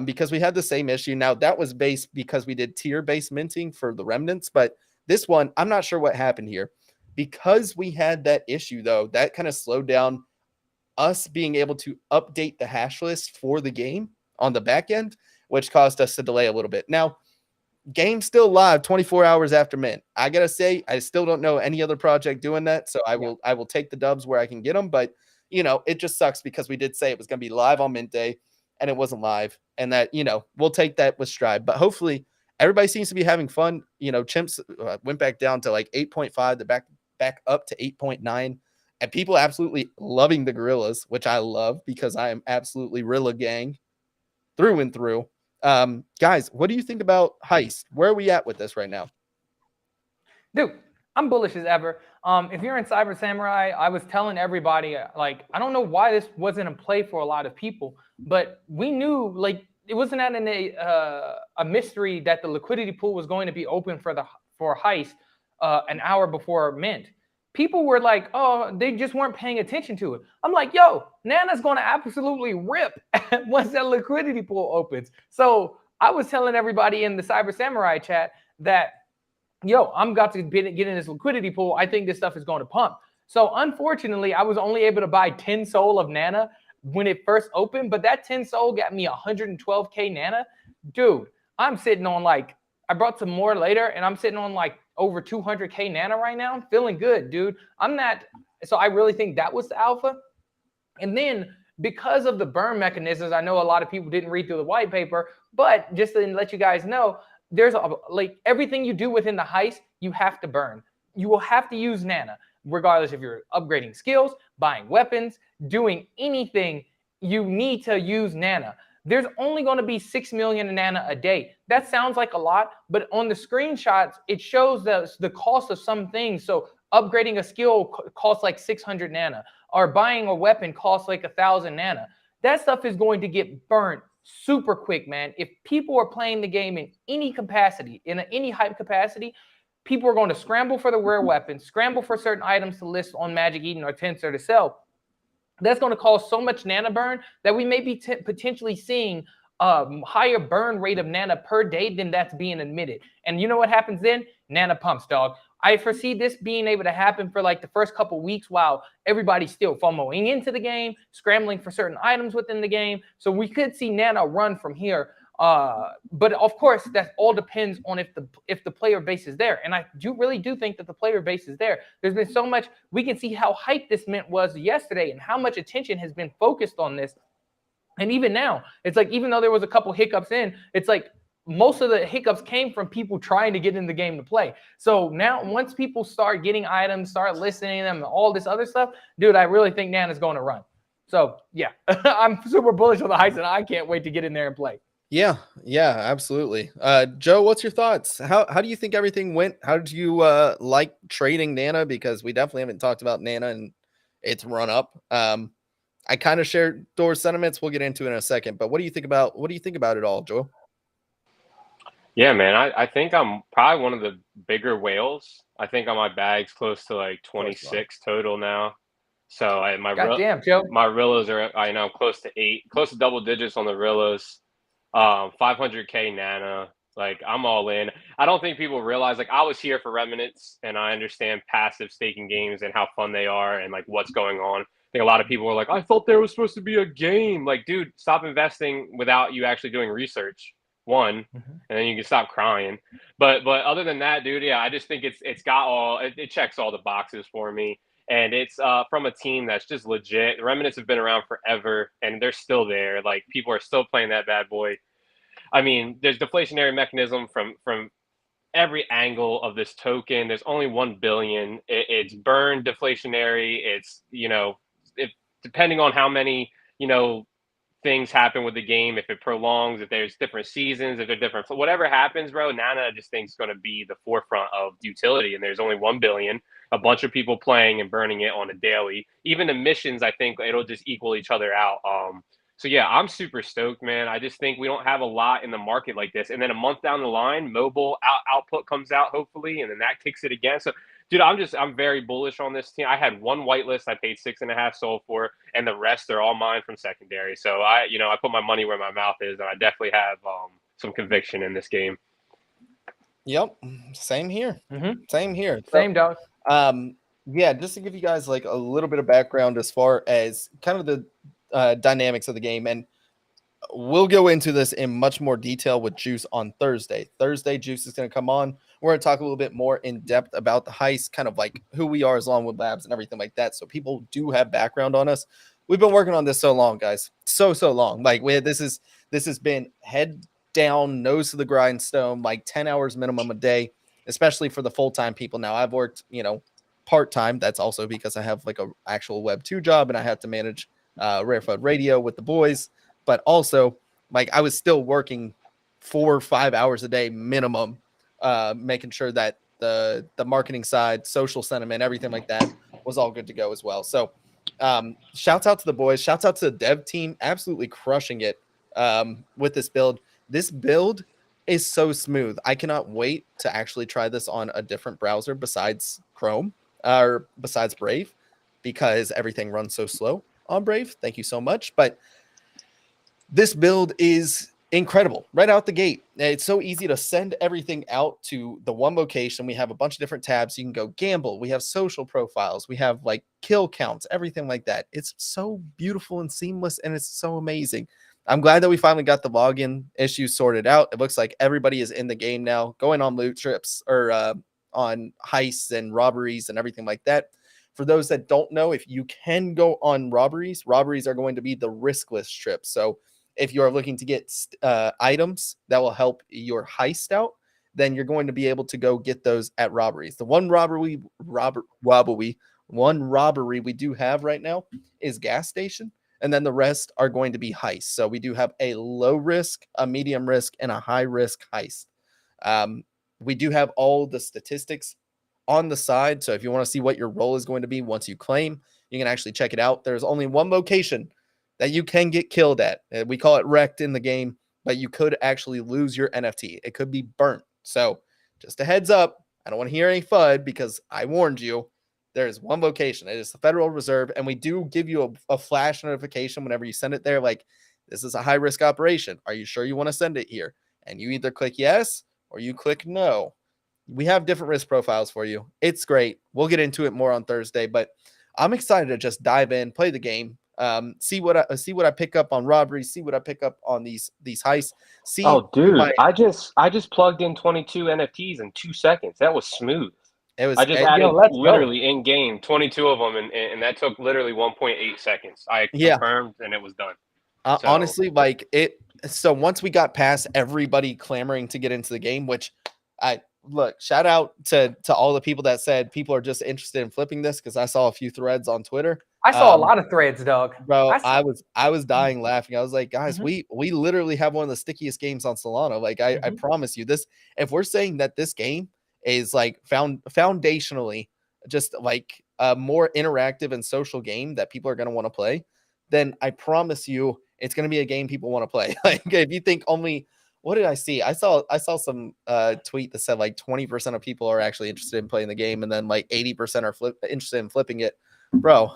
because we had the same issue. Now, that was based because we did tier-based minting for the remnants, but this one, I'm not sure what happened here. Because we had that issue, though, that kind of slowed down us being able to update the hash list for the game on the back end, which caused us to delay a little bit. Now, game's still live 24 hours after mint. I gotta say, I still don't know any other project doing that, so I will take the dubs where I can get them. But it just sucks because we did say it was gonna be live on mint day, and it wasn't live, and that we'll take that with stride. But hopefully, everybody seems to be having fun. Chimps went back down to like 8.5, the back up to 8.9. And people absolutely loving the gorillas, which I love because I am absolutely Rilla gang through and through. Guys, what do you think about heist? Where are we at with this right now? Dude, I'm bullish as ever. If you're in Cyber Samurai, I was telling everybody, like, I don't know why this wasn't in play for a lot of people, but we knew, like, it wasn't a mystery that the liquidity pool was going to be open for heist an hour before mint. People were like, oh, they just weren't paying attention to it. I'm like, yo, Nana's going to absolutely rip once that liquidity pool opens. So I was telling everybody in the Cyber Samurai chat that, yo, I'm about to get in this liquidity pool. I think this stuff is going to pump. So unfortunately, I was only able to buy 10 SOL of Nana when it first opened, but that 10 SOL got me 112K Nana. Dude, I'm sitting on like, I brought some more later, and I'm sitting on like over 200K Nana right now. I'm feeling good, dude. So I really think that was the alpha. And then because of the burn mechanisms, I know a lot of people didn't read through the white paper, but just to let you guys know, there's like everything you do within the heist, you have to burn. You will have to use Nana, regardless if you're upgrading skills, buying weapons, doing anything, you need to use Nana. There's only going to be 6 million Nana a day. That sounds like a lot, but on the screenshots, it shows the cost of some things. So upgrading a skill costs like 600 Nana, or buying a weapon costs like 1,000 Nana. That stuff is going to get burnt super quick, man. If people are playing the game in any capacity, in any hype capacity, people are going to scramble for the rare weapons, scramble for certain items to list on Magic Eden or Tensor to sell. That's going to cause so much Nana burn that we may be potentially seeing a higher burn rate of Nana per day than that's being admitted. And you know what happens then? Nana pumps, dog. I foresee this being able to happen for like the first couple weeks while everybody's still FOMOing into the game, scrambling for certain items within the game. So we could see Nana run from here. But of course, that all depends on if the player base is there. And I really do think that the player base is there. There's been so much. We can see how hyped this mint was yesterday and how much attention has been focused on this. And even now, it's like, even though there was a couple hiccups in, it's like most of the hiccups came from people trying to get in the game to play. So now once people start getting items, start listening to them, and all this other stuff, dude, I really think Nana's going to run. So yeah, I'm super bullish on the heist, and I can't wait to get in there and play. Yeah, absolutely. Joe, what's your thoughts? How do you think everything went? How did you like trading Nana? Because we definitely haven't talked about Nana and its run up. I kind of shared Thor's sentiments. We'll get into it in a second. But what do you think about it all, Joe? Yeah, man, I think I'm probably one of the bigger whales. I think on my bag's close to like 26 total now. So Goddamn, Joe. My Rillos are, I know, close to 8, close to double digits on the Rillos. 500K Nana. Like, I'm all in. I don't think people realize, like, I was here for Remnants, and I understand passive staking games and how fun they are and like what's going on. I think a lot of people were like, I thought there was supposed to be a game. Like, dude, stop investing without you actually doing research. And then you can stop crying. But other than that, dude, yeah, I just think it's got all, it checks all the boxes for me. And it's from a team that's just legit. The Remnants have been around forever, and they're still there. Like, people are still playing that bad boy. I mean, there's deflationary mechanism from every angle of this token. There's only 1 billion. It's burn deflationary. It's, depending on how many, things happen with the game, if it prolongs, if there's different seasons, if they're different, whatever happens, bro, Nana I just think is going to be the forefront of utility. And there's only 1 billion, a bunch of people playing and burning it on a daily. Even the missions, I think it'll just equal each other out. So yeah, I'm super stoked, man. I just think we don't have a lot in the market like this. And then a month down the line, mobile output comes out, hopefully, and then that kicks it again. So dude, I'm very bullish on this team. I had one whitelist I paid 6.5 SOL for, and the rest are all mine from secondary. So I put my money where my mouth is, and I definitely have some conviction in this game. Yep, same here. Same here. Same, dog. Yeah, just to give you guys like a little bit of background as far as kind of the dynamics of the game, and we'll go into this in much more detail with Juice on Thursday. Juice is going to come on. We're going to talk a little bit more in depth about the heist, kind of like who we are as Longwood Labs and everything like that. So people do have background on us. We've been working on this so long, guys. So long. Like this has been head down, nose to the grindstone, like 10 hours minimum a day, especially for the full-time people. Now I've worked, part-time. That's also because I have like a actual Web 2 job and I have to manage RareFUD Radio with the boys. But also, like, I was still working 4 or 5 hours a day minimum, making sure that the marketing side, social sentiment, everything like that was all good to go as well. So shouts out to the boys. Shouts out to the dev team. Absolutely crushing it with this build. This build is so smooth. I cannot wait to actually try this on a different browser besides Chrome or besides Brave, because everything runs so slow on Brave. Thank you so much. But this build is incredible right out the gate. It's so easy to send everything out to the one location. We have a bunch of different tabs. You can go gamble. We have social profiles. We have like kill counts, everything like that. It's so beautiful and seamless, and it's so amazing. I'm glad that we finally got the login issue sorted out. It looks like everybody is in the game now, going on loot trips or on heists and robberies and everything like that. For those that don't know, if you can go on robberies are going to be the riskless trip. So if you are looking to get items that will help your heist out, then you're going to be able to go get those at robberies. The one robbery we do have right now is gas station, and then the rest are going to be heists. So we do have a low risk, a medium risk, and a high risk heist. We do have all the statistics on the side. So if you want to see what your role is going to be once you claim, you can actually check it out. There's only one location that you can get killed at. We call it wrecked in the game, but you could actually lose your NFT. It could be burnt. So just a heads up, I don't want to hear any FUD because I warned you. There is one location. It is the Federal Reserve, and we do give you a flash notification whenever you send it there, like, this is a high-risk operation. Are you sure you want to send it here? And you either click yes or you click no. We have different risk profiles for you. It's great. We'll get into it more on Thursday, but I'm excited to just dive in, play the game, see what I pick up on robberies, see what I pick up on these heists. I just plugged in 22 NFTs in 2 seconds. That was smooth. I just added literally in game 22 of them, and that took literally 1.8 seconds. I confirmed and it was done. Honestly, like so once we got past everybody clamoring to get into the game, which I look, shout out to all the people that said people are just interested in flipping this, because I saw a few threads on Twitter. I saw a lot of threads, dog. Bro, I was dying laughing. I was like, guys, we literally have one of the stickiest games on Solana. Like, I promise you this. If we're saying that this game is like foundationally just like a more interactive and social game that people are going to want to play, then I promise you it's going to be a game people want to play. Like, if you think only, what did I see? I saw some tweet that said like 20% of people are actually interested in playing the game, and then like 80% are interested in flipping it, bro.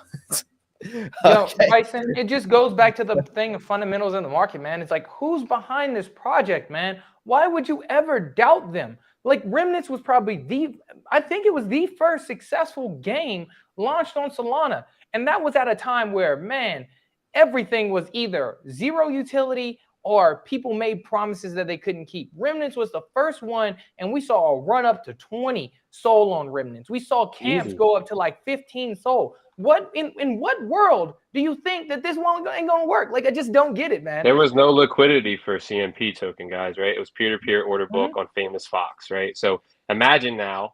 Yo, Bison, it just goes back to the thing of fundamentals in the market, man. It's like, who's behind this project, man? Why would you ever doubt them? Like, Remnants was probably I think it was the first successful game launched on Solana. And that was at a time where, man, everything was either zero utility or people made promises that they couldn't keep. Remnants was the first one, and we saw a run up to 20 SOL on Remnants. We saw camps go up to like 15 SOL. What in what world do you think that this one ain't gonna work? Like, I just don't get it, man. There was no liquidity for CMP token, guys, right? It was peer-to-peer order book on Famous Fox, right? So imagine now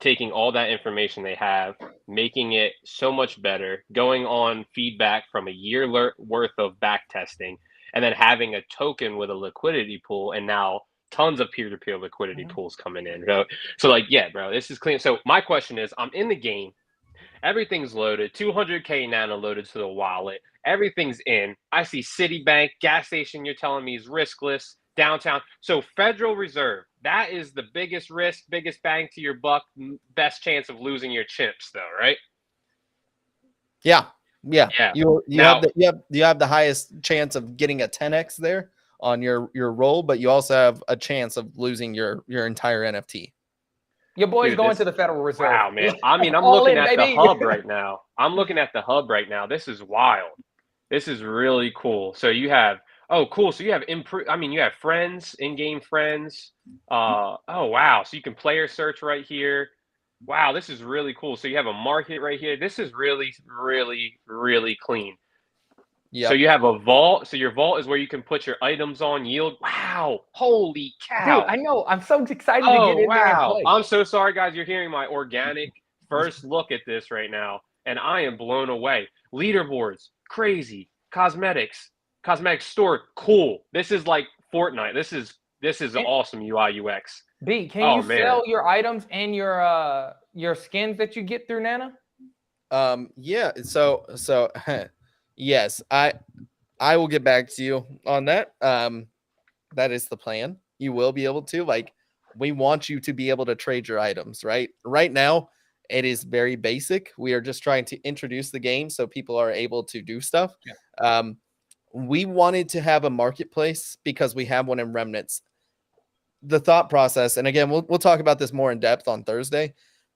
taking all that information they have, making it so much better, going on feedback from a year worth of back testing, and then having a token with a liquidity pool, and now tons of peer-to-peer liquidity pools coming in. So like, yeah, bro, this is clean. So my question is, I'm in the game. Everything's loaded, 200K Nano loaded to the wallet. Everything's in. I see Citibank, gas station you're telling me is riskless, downtown. So Federal Reserve, that is the biggest risk, biggest bang to your buck, best chance of losing your chips though, right? Yeah. You have the highest chance of getting a 10x there on your roll, but you also have a chance of losing your entire NFT. Your boy's going to the Federal Reserve. Wow, man. I mean, I'm looking at the hub right now. This is wild. This is really cool. So you have, So you have you have friends, in-game friends. Oh, wow. So you can player search right here. Wow, this is really cool. So you have a market right here. This is really, really, really clean. Yep. So you have a vault. So your vault is where you can put your items on yield. Wow. Holy cow. Dude, I know. I'm so excited to get in there and play. I'm so sorry, guys. You're hearing my organic first look at this right now, and I am blown away. Leaderboards, crazy. Cosmetic store, cool. This is like Fortnite. This is awesome UI UX. B, can you sell your items and your skins that you get through Nana? Yeah. So yes, I will get back to you on that. That is the plan. You will be able to, like, we want you to be able to trade your items, right? Right now, it is very basic. We are just trying to introduce the game so people are able to do stuff. Yeah. We wanted to have a marketplace because we have one in Remnants. The thought process, and again, we'll talk about this more in depth on Thursday,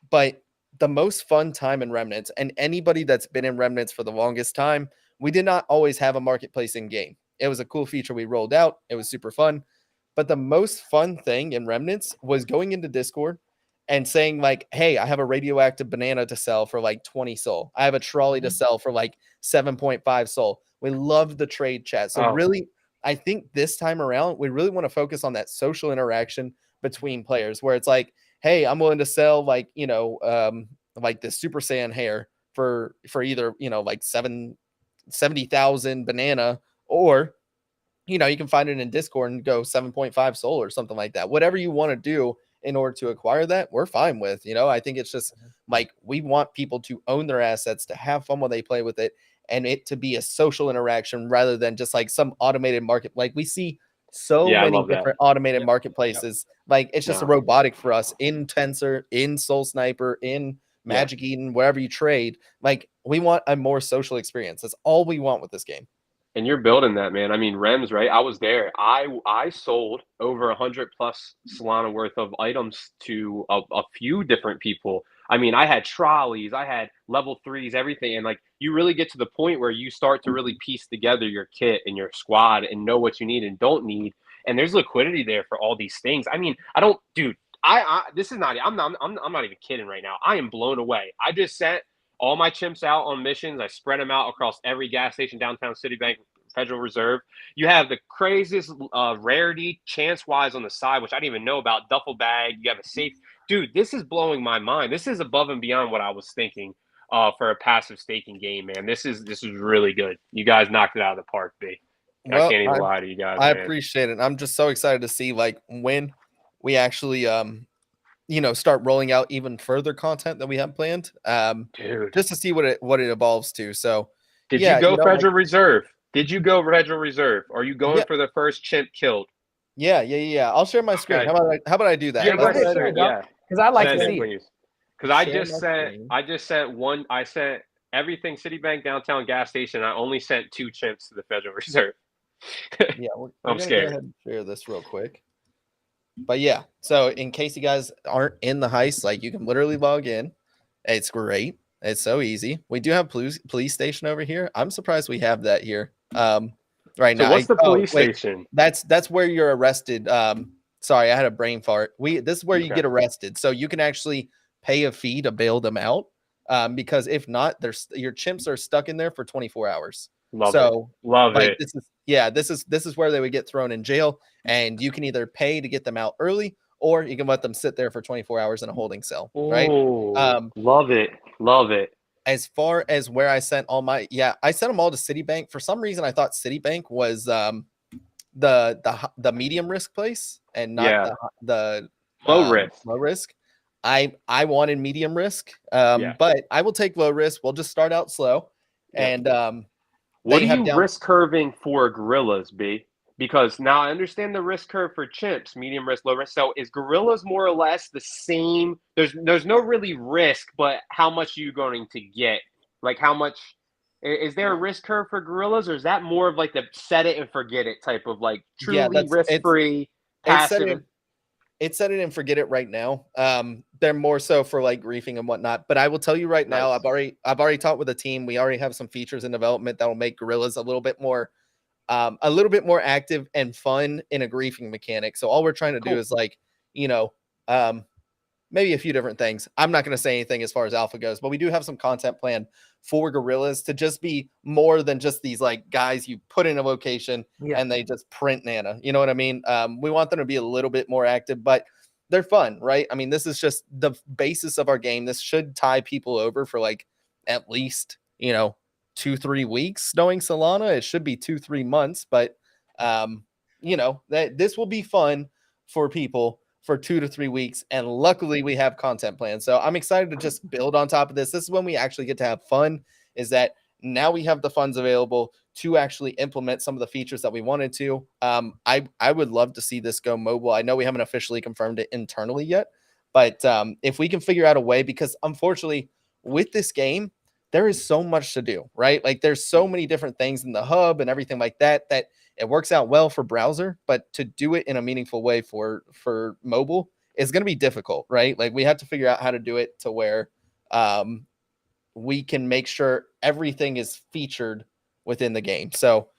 but the most fun time in Remnants, and anybody that's been in Remnants for the longest time, we did not always have a marketplace in game. It was a cool feature we rolled out. It was super fun. But the most fun thing in Remnants was going into Discord and saying like, hey, I have a radioactive banana to sell for like 20 SOL. I have a trolley to sell for like 7.5 SOL. We love the trade chat. So really, I think this time around, we really want to focus on that social interaction between players where it's like, hey, I'm willing to sell like, like the Super Saiyan hair for either, like 70,000 banana, or, you can find it in Discord and go 7.5 SOL or something like that. Whatever you want to do in order to acquire that, we're fine with. I think it's just like we want people to own their assets, to have fun when they play with it, and it to be a social interaction rather than just like some automated market. Like we see so many different automated marketplaces. Like it's just a robotic for us in Tensor, in Soul Sniper, in Magic Eden, wherever you trade. Like we want a more social experience. That's all we want with this game. And you're building that, man. I mean, Rems, right? I was there. I sold over 100 plus Solana worth of items to a few different people. I mean, I had trolleys, I had level 3s, everything. And like, you really get to the point where you start to really piece together your kit and your squad and know what you need and don't need. And there's liquidity there for all these things. I mean, this is not, I'm not even kidding right now. I am blown away. I just sent all my chimps out on missions. I spread them out across every gas station, downtown Citibank, Federal Reserve. You have the craziest rarity chance-wise on the side, which I didn't even know about. Duffel bag. You have a safe. Dude, this is blowing my mind. This is above and beyond what I was thinking for a passive staking game, man. This is really good. You guys knocked it out of the park, B. I Well, can't even lie to you guys, I man. appreciate it. I'm just so excited to see like when we actually start rolling out even further content that we have planned. Dude, Just to see what it evolves to. So did yeah, you go like, Federal Reserve? Did you go Federal Reserve? Are you going Yeah. for the first chimp killed? Yeah. I'll share my screen. Okay. How about I do that? Yeah, go Let's- ahead, share it, dog. Yeah. Because I'd like Send to it, see it. please. Because I Share just my sent screen. I sent everything Citibank downtown gas station. I only sent 2 chimps to the Federal Reserve. Yeah, we're I'm gonna scared. go ahead and share this real quick. But yeah, so in case you guys aren't in the heist, like you can literally log in. It's great. It's so easy. We do have police station over here. I'm surprised we have that here. Right So now. what's the police station? That's where you're arrested. Sorry, I had a brain fart. This is where you Okay. get arrested. So you can actually pay a fee to bail them out. Because if not, your chimps are stuck in there for 24 hours. Love Like it. this is where they would get thrown in jail, and you can either pay to get them out early, or you can let them sit there for 24 hours in a holding cell. Right. Ooh, love it. As far as where I sent all my, I sent them all to Citibank. For some reason, I thought Citibank was the medium risk place and not the Low risk. Low risk. I wanted medium risk, Yeah. but I will take low risk. We'll just start out slow, Yeah. and What are you risk curving for gorillas, B? Because now I understand the risk curve for chimps, medium risk, low risk. So is gorillas more or less the same? There's no really risk, but how much are you going to get? Like how much is there a risk curve for gorillas, or is that more of like the set it and forget it type of like truly risk free passive? It's set it and forget it right now. They're more so for like griefing and whatnot. But I will tell you right now, I've already talked with a team. We already have some features in development that will make gorillas a little bit more active and fun in a griefing mechanic. So all we're trying to do is like, maybe a few different things. I'm not going to say anything as far as alpha goes, but we do have some content planned for gorillas to just be more than just these like guys you put in a location and they just print Nana. You know what I mean? We want them to be a little bit more active, but they're fun, right? I mean, this is just the basis of our game. This should tie people over for like at least, 2-3 weeks knowing Solana. It should be 2-3 months, but that this will be fun for people for 2 to 3 weeks. And luckily we have content plans. So I'm excited to just build on top of this. This is when we actually get to have fun, is that now we have the funds available to actually implement some of the features that we wanted to. I would love to see this go mobile. I know we haven't officially confirmed it internally yet, but if we can figure out a way, because unfortunately with this game, there is so much to do, right? Like there's so many different things in the hub and everything like that, that it works out well for browser, but to do it in a meaningful way for mobile is going to be difficult, right? Like we have to figure out how to do it to where we can make sure everything is featured within the game. So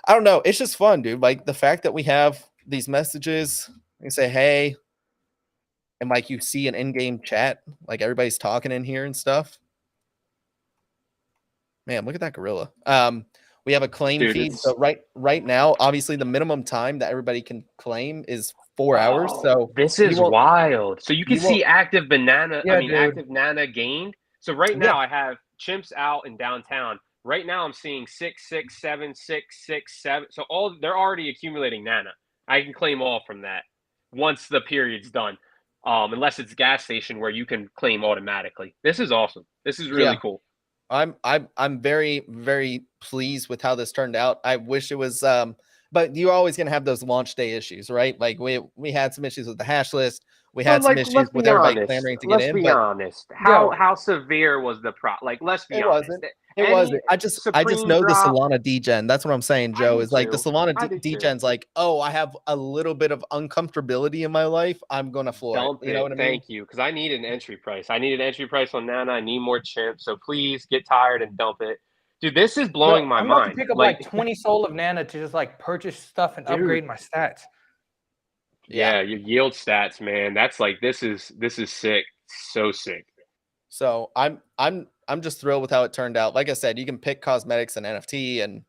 I don't know. It's just fun, dude. Like the fact that we have these messages, you say, hey, and like you see an in-game chat, like everybody's talking in here and stuff. Man, look at that gorilla. We have a claim feed. So right now, obviously the minimum time that everybody can claim is 4 hours. So this is wild. So you can see active active Nana gained. So right now I have chimps out in downtown. Right now I'm seeing 6, 6, 7, 6, 6, 7. So they're already accumulating Nana. I can claim all from that once the period's done. Unless it's gas station where you can claim automatically. This is awesome. This is really cool. I'm very, very pleased with how this turned out. I wish it was but you're always gonna have those launch day issues, right? Like we had some issues with the hash list. We had some issues with everybody clamoring to get in. Let's be honest. How severe was the Like, let's be honest. It wasn't. I just know the Solana degen. That's what I'm saying, Joe. Is like the Solana degen's like, oh, I have a little bit of uncomfortability in my life. I'm gonna floor it. You know what I mean? Thank you, because I need an entry price. I need an entry price on Nana. I need more chimps. So please get tired and dump it. Dude, this is blowing my mind. I'm about to pick up like 20 SOL of Nana to just like purchase stuff and upgrade my stats. Yeah, your yield stats, man. That's like this is sick. So sick. So I'm just thrilled with how it turned out. Like I said, you can pick cosmetics and NFT, and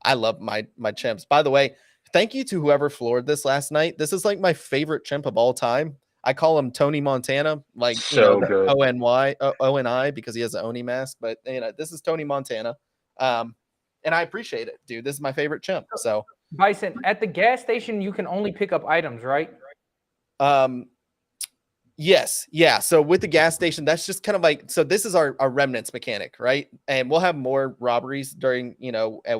I love my chimps. By the way, thank you to whoever floored this last night. This is like my favorite chimp of all time. I call him Tony Montana, like So good. ONI because he has an Oni mask. But this is Tony Montana, and I appreciate it, dude. This is my favorite chimp. So Bison, at the gas station, you can only pick up items, right? Yes, yeah. So with the gas station, that's just kind of like, so this is our remnants mechanic, right? And we'll have more robberies during,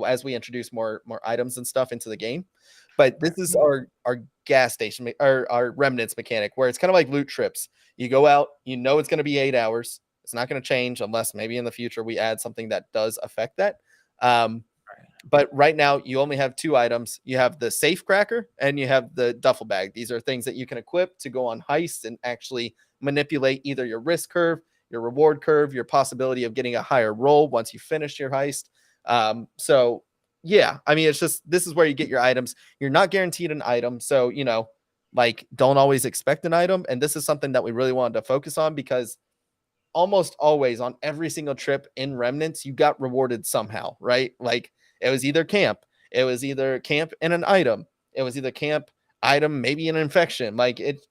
as we introduce more items and stuff into the game. But this is our gas station, or our remnants mechanic, where it's kind of like loot trips. You go out, it's going to be 8 hours. It's not going to change unless maybe in the future we add something that does affect that. But right now you only have 2 items. You have the safe cracker and you have the duffel bag. These are things that you can equip to go on heists and actually manipulate either your risk curve, your reward curve, your possibility of getting a higher roll once you finish your heist. So yeah, I mean, it's just, this is where you get your items. You're not guaranteed an item. So, don't always expect an item. And this is something that we really wanted to focus on because almost always on every single trip in Remnants, you got rewarded somehow, right? Like, it was either camp and an item. It was either camp, item, maybe an infection. Like it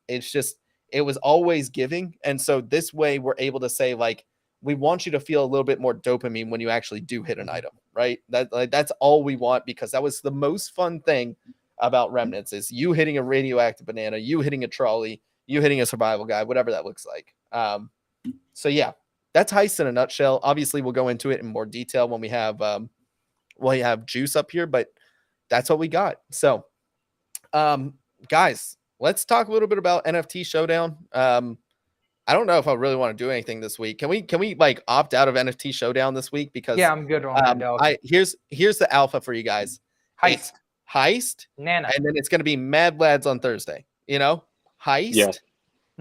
was always giving. And so this way we're able to say, like, we want you to feel a little bit more dopamine when you actually do hit an item, right? That's all we want, because that was the most fun thing about Remnants is you hitting a radioactive banana, you hitting a trolley, you hitting a survival guide, whatever that looks like. So yeah, that's Heist in a nutshell. Obviously we'll go into it in more detail when we have Juice up here, but that's what we got. So, guys, let's talk a little bit about NFT Showdown. I don't know if I really want to do anything this week. Can we like opt out of NFT Showdown this week? Because I'm good on that, dog. Here's the alpha for you guys. Heist, Nana, and then it's going to be Mad Lads on Thursday. Heist,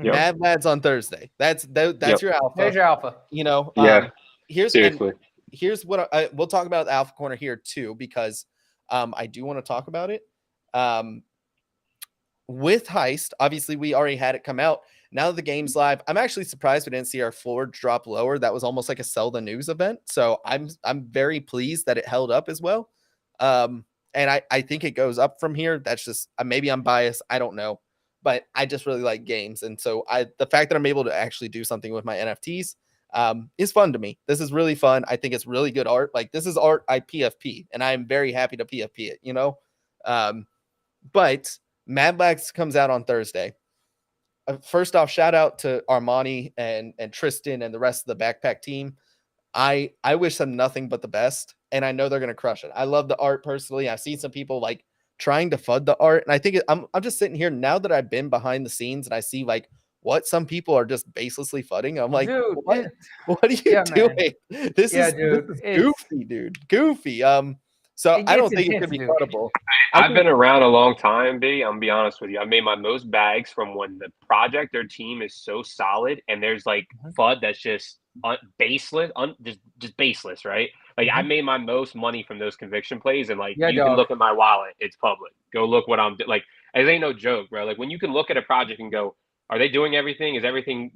Yep. Mad Lads on Thursday. That's your alpha. There's your alpha. Here's what we'll talk about the Alpha Corner here too, because I do want to talk about it. With Heist, obviously we already had it come out. Now that the game's live, I'm actually surprised we didn't see our floor drop lower. That was almost like a sell the news event. So I'm very pleased that it held up as well. And I think it goes up from here. That's just, maybe I'm biased. I don't know, but I just really like games. And so the fact that I'm able to actually do something with my NFTs is fun to me. This is really fun. I think it's really good art. Like, this is art I PFP, and I'm very happy to PFP it, but Mad Lads comes out on Thursday. First off, shout out to Armani and Tristan and the rest of the Backpack team. I wish them nothing but the best, and I know they're going to crush it. I love the art personally. I've seen some people like trying to FUD the art, and I think I'm just sitting here now that I've been behind the scenes and I see like what some people are just baselessly fudding. I'm like, dude, what are you doing? This is goofy, dude. Goofy. So I don't think it could be fuddable. I've been around a long time, B. I'm gonna be honest with you. I made my most bags from when the project or team is so solid and there's like FUD that's just baseless, just baseless, right? Like I made my most money from those conviction plays, and like you can look at my wallet, it's public. Go look what I'm like. It ain't no joke, bro. Like when you can look at a project and go, are they doing everything? Is everything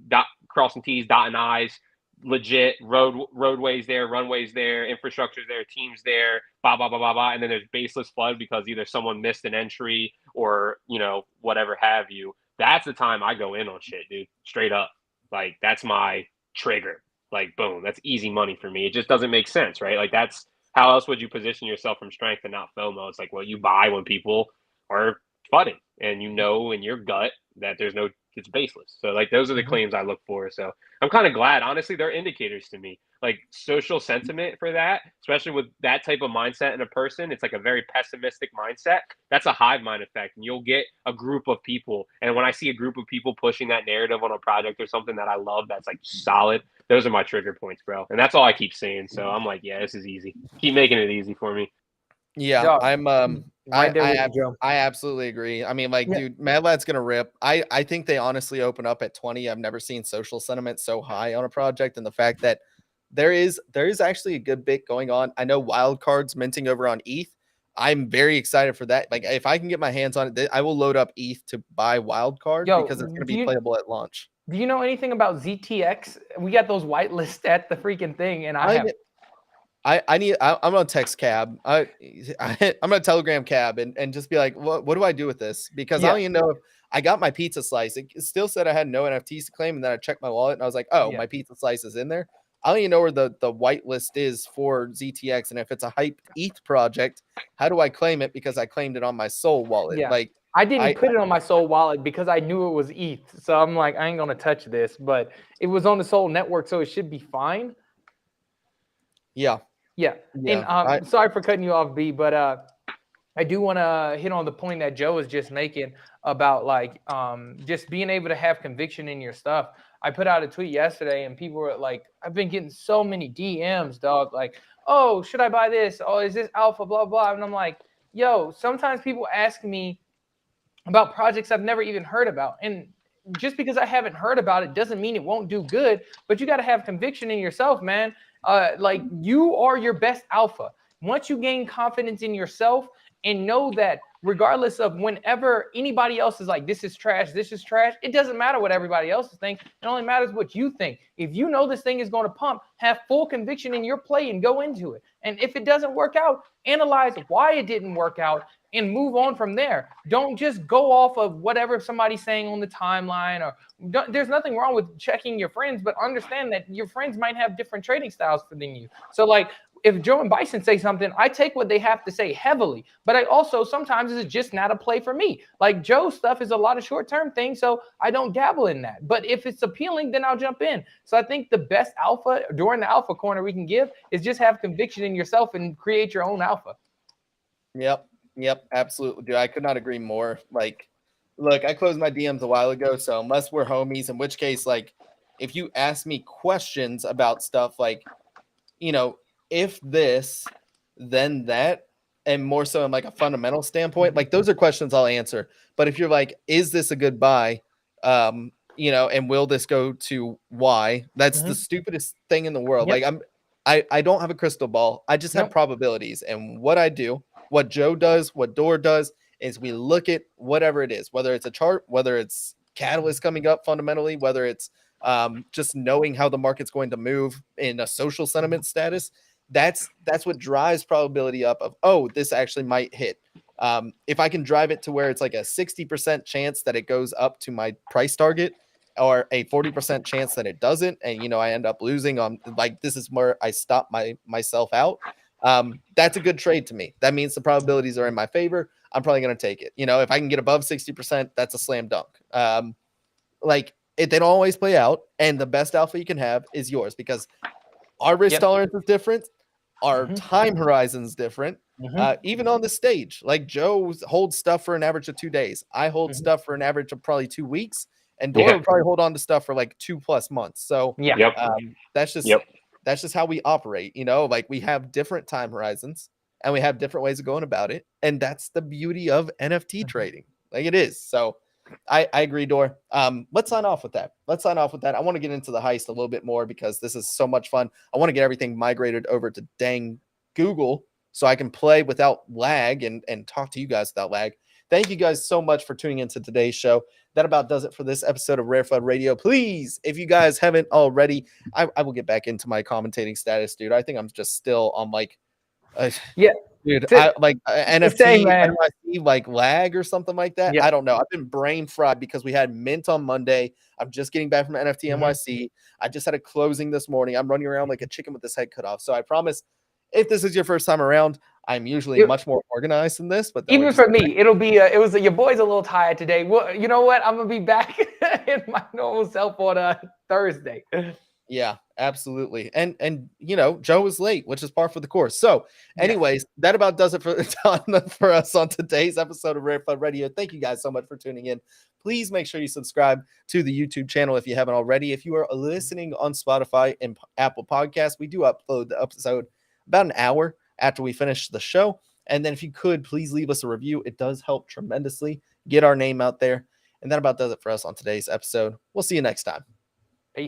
crossing T's, dotting I's, legit? Roadways there, runways there, infrastructure's there, teams there, blah, blah, blah, blah, blah. And then there's baseless FUD because either someone missed an entry or, whatever have you. That's the time I go in on shit, dude. Straight up. Like, that's my trigger. Like, boom, that's easy money for me. It just doesn't make sense, right? Like, that's how else would you position yourself from strength and not FOMO? It's like, well, you buy when people are FUDding, and in your gut that it's baseless. So like those are the claims I look for. So I'm kind of glad, honestly, they're indicators to me. Like social sentiment for that, especially with that type of mindset in a person, it's like a very pessimistic mindset. That's a hive mind effect, and you'll get a group of people. And when I see a group of people pushing that narrative on a project or something that I love, that's like solid. Those are my trigger points, bro. And that's all I keep saying. So I'm like, yeah, this is easy. Keep making it easy for me. Yeah, I absolutely agree. I mean, like, dude, Mad Lad's gonna rip. I think they honestly open up at 20. I've never seen social sentiment so high on a project, and the fact that there is actually a good bit going on. I know wild cards minting over on ETH. I'm very excited for that. Like, if I can get my hands on it, I will load up ETH to buy wild card because it's gonna be playable at launch. Do you know anything about ZTX? We got those whitelists at the freaking thing, and I'm gonna text Cab. I'm gonna Telegram Cab and just be like, what do I do with this? Because I Yeah. don't even know if I got my pizza slice. It still said I had no NFTs to claim, and then I checked my wallet and I was like, oh, Yeah. my pizza slice is in there. I don't even know where the whitelist is for ZTX, and if it's a hyped ETH project, how do I claim it? Because I claimed it on my Sol wallet. Yeah. Like I didn't I put it on my Sol wallet because I knew it was ETH. So I'm like, I ain't gonna touch this. But it was on the Sol network, so it should be fine. yeah. Yeah. Yeah. And sorry for cutting you off, B, but I do want to hit on the point that Joe was just making about like just being able to have conviction in your stuff. I put out a tweet yesterday and people were like, I've been getting so many DMs, dog. Like, oh, should I buy this? Oh, is this alpha? Blah, blah. And I'm like, yo, sometimes people ask me about projects I've never even heard about. And just because I haven't heard about it doesn't mean it won't do good, but you got to have conviction in yourself, man. Like you are your best alpha. Once you gain confidence in yourself and know that regardless of whenever anybody else is like, this is trash, it doesn't matter what everybody else thinks. It only matters what you think. If you know this thing is going to pump, have full conviction in your play and go into it. And if it doesn't work out, analyze why it didn't work out and move on from there. Don't just go off of whatever somebody's saying on the timeline. Or there's nothing wrong with checking your friends, but understand that your friends might have different trading styles than you. So like, if Joe and Bison say something, I take what they have to say heavily, but I also sometimes it's just not a play for me. Like Joe's stuff is a lot of short-term things, so I don't dabble in that. But if it's appealing, then I'll jump in. So I think the best alpha during the alpha corner we can give is just have conviction in yourself and create your own alpha. Yep, absolutely, dude. I could not agree more. Like, look, I closed my DMs a while ago, so unless we're homies, in which case, like, if you ask me questions about stuff like, you know, if this, then that, and more so in like a fundamental standpoint, like those are questions I'll answer. But if you're like, is this a good buy? You know, and will this go to Y? That's the stupidest thing in the world. Yep. Like I don't have a crystal ball. I just have probabilities. And what I do, what Joe does, what Dor does, is we look at whatever it is, whether it's a chart, whether it's catalyst coming up fundamentally, whether it's just knowing how the market's going to move in a social sentiment status. That's what drives probability up of, oh, this actually might hit. If I can drive it to where it's like a 60% chance that it goes up to my price target, or a 40% chance that it doesn't, and you know I end up losing on, like, this is where I stop myself out. That's a good trade to me. That means the probabilities are in my favor. I'm probably going to take it. You know, if I can get above 60%, that's a slam dunk. Like, they don't always play out, and the best alpha you can have is yours, because our risk tolerance is different. Our time horizon is different. Even on the stage, like Joe holds stuff for an average of 2 days. I hold stuff for an average of probably 2 weeks, and Dora would probably hold on to stuff for like 2+ months. So that's just how we operate. You know, like we have different time horizons and we have different ways of going about it, and that's the beauty of NFT trading. Like it is. So I agree, Dor. Let's sign off with that. I want to get into the heist a little bit more because this is so much fun. I want to get everything migrated over to dang Google so I can play without lag and talk to you guys without lag. Thank you guys so much for tuning into today's show. That about does it for this episode of RareFUD Radio. Please, if you guys haven't already, I will get back into my commentating status, dude. I think I'm just still on like, dude, I like NFT, NYC, like lag or something like that. I don't know. I've been brain fried because we had Mint on Monday. I'm just getting back from NFT NYC. I just had a closing this morning. I'm running around like a chicken with his head cut off. So I promise, if this is your first time around, I'm usually much more organized than this. But even for me, it'll be your boy's a little tired today. Well, you know what? I'm gonna be back in my normal self on Thursday. Yeah, absolutely. And you know, Joe was late, which is par for the course. So anyways, that about does it for us on today's episode of RareFUD Radio. Thank you guys so much for tuning in. Please make sure you subscribe to the YouTube channel if you haven't already. If you are listening on Spotify and Apple Podcasts, we do upload the episode about an hour after we finish the show. And then if you could, please leave us a review. It does help tremendously get our name out there. And that about does it for us on today's episode. We'll see you next time.